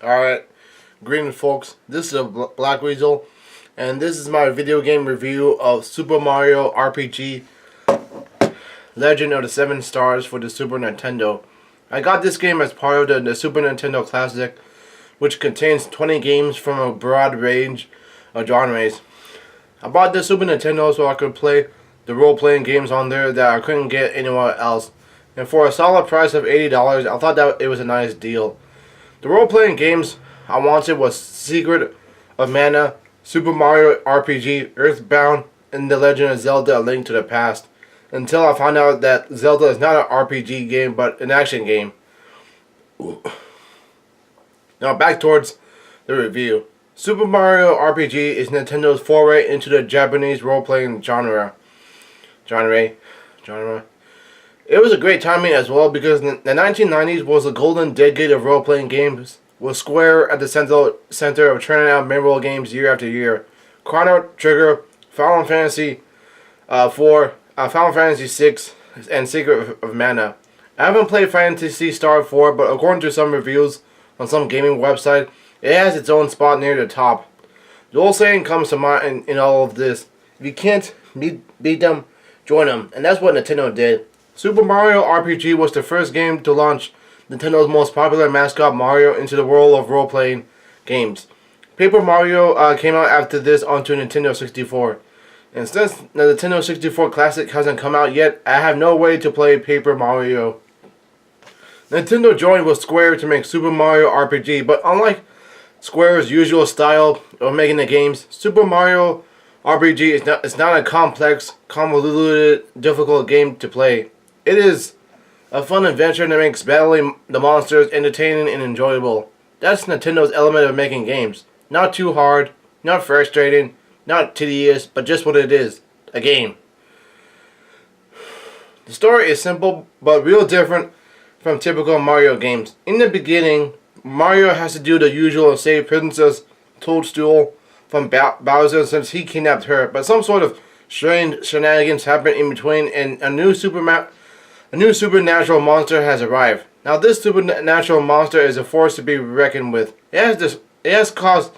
Alright, greetings folks, this is BlackWeasel, and this is my video game review of Super Mario RPG Legend of the Seven Stars for the Super Nintendo. I got this game as part of the Super Nintendo Classic, which contains 20 games from a broad range of genres. I bought the Super Nintendo so I could play the role-playing games on there that I couldn't get anywhere else, and for a solid price of $80, I thought that it was a nice deal. The role-playing games I wanted was Secret of Mana, Super Mario RPG, Earthbound, and The Legend of Zelda: A Link to the Past, until I found out that Zelda is not an RPG game but an action game. Ooh. Now back towards the review. Super Mario RPG is Nintendo's foray into the Japanese role-playing genre. It was a great timing as well because the 1990s was a golden decade of role-playing games, with Square at the center of churning out memorable games year after year. Chrono Trigger, Final Fantasy Final Fantasy VI, and Secret of Mana. I haven't played Phantasy Star 4, but according to some reviews on some gaming website, it has its own spot near the top. The old saying comes to mind in all of this: if you can't beat them, join them, and that's what Nintendo did. Super Mario RPG was the first game to launch Nintendo's most popular mascot Mario into the world of role-playing games. Paper Mario came out after this onto Nintendo 64. And since the Nintendo 64 Classic hasn't come out yet, I have no way to play Paper Mario. Nintendo joined with Square to make Super Mario RPG, but unlike Square's usual style of making the games, Super Mario RPG is not a complex, convoluted, difficult game to play. It is a fun adventure that makes battling the monsters entertaining and enjoyable. That's Nintendo's element of making games. Not too hard, not frustrating, not tedious, but just what it is, a game. The story is simple, but real different from typical Mario games. In the beginning, Mario has to do the usual and save Princess Toadstool from Bowser since he kidnapped her, but some sort of strange shenanigans happen in between, and a new supernatural monster has arrived. Now this supernatural monster is a force to be reckoned with. It has caused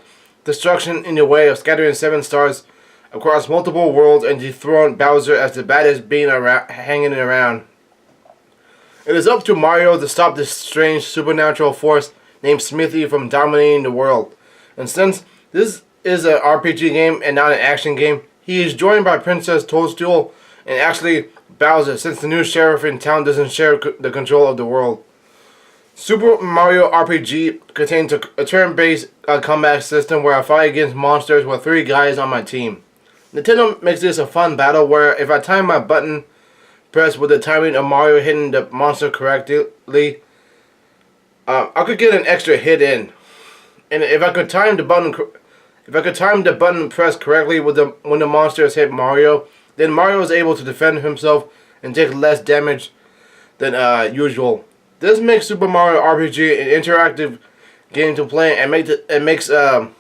destruction in the way of scattering 7 stars across multiple worlds and dethroned Bowser as the baddest being hanging around. It is up to Mario to stop this strange supernatural force named Smithy from dominating the world. And since this is an RPG game and not an action game, he is joined by Princess Toadstool and actually Bowser, since the new sheriff in town doesn't share the control of the world. Super Mario RPG contains a turn-based combat system where I fight against monsters with 3 guys on my team. Nintendo makes this a fun battle where if I time my button press with the timing of Mario hitting the monster correctly, I could get an extra hit in. And if I could time the button press correctly when the monsters hit Mario, then Mario is able to defend himself and take less damage than usual. This makes Super Mario RPG an interactive game to play and makes an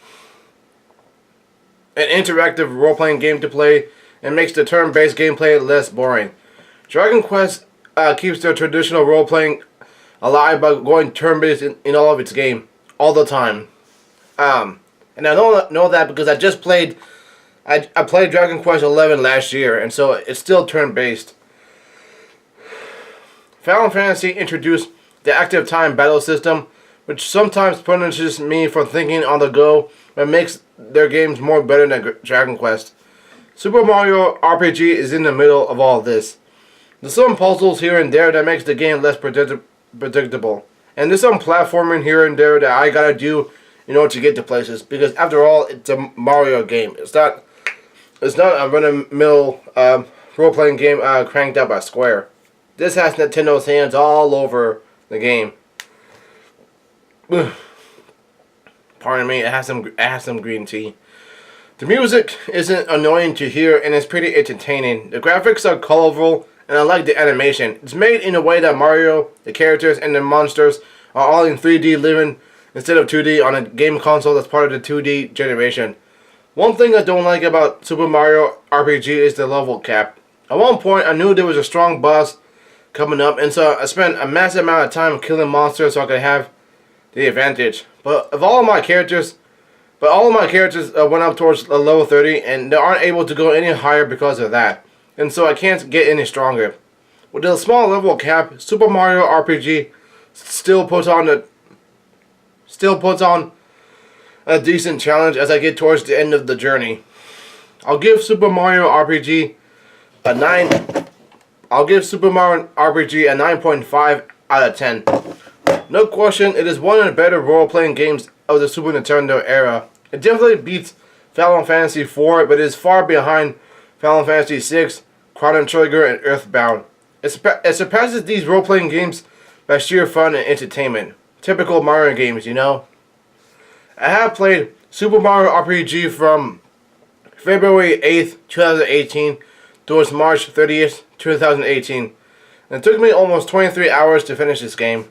interactive role-playing game to play and makes the turn-based gameplay less boring. Dragon Quest keeps their traditional role-playing alive by going turn-based in all of its game all the time. And I know that because I just played. I played Dragon Quest 11 last year, and so it's still turn-based. Final Fantasy introduced the active time battle system, which sometimes punishes me for thinking on the go, but makes their games more better than Dragon Quest. Super Mario RPG is in the middle of all this. There's some puzzles here and there that makes the game less predictable, and there's some platforming here and there that I gotta do in order to get to places, because after all, it's a Mario game. It's not a run-of-the-mill role-playing game cranked out by Square. This has Nintendo's hands all over the game. Pardon me, it has some green tea. The music isn't annoying to hear and it's pretty entertaining. The graphics are colorful and I like the animation. It's made in a way that Mario, the characters, and the monsters are all in 3D living instead of 2D on a game console that's part of the 2D generation. One thing I don't like about Super Mario RPG is the level cap. At one point, I knew there was a strong boss coming up, and so I spent a massive amount of time killing monsters so I could have the advantage. But all of my characters went up towards a level 30, and they aren't able to go any higher because of that. And so I can't get any stronger. With a small level cap, Super Mario RPG still puts on a decent challenge as I get towards the end of the journey. I'll give Super Mario RPG a 9.5 out of 10. No question, it is one of the better role-playing games of the Super Nintendo era. It definitely beats Final Fantasy IV, but it is far behind Final Fantasy VI, Chrono Trigger, and Earthbound. It surpasses these role-playing games by sheer fun and entertainment. Typical Mario games, you know? I have played Super Mario RPG from February 8th, 2018 towards March 30th, 2018. And it took me almost 23 hours to finish this game.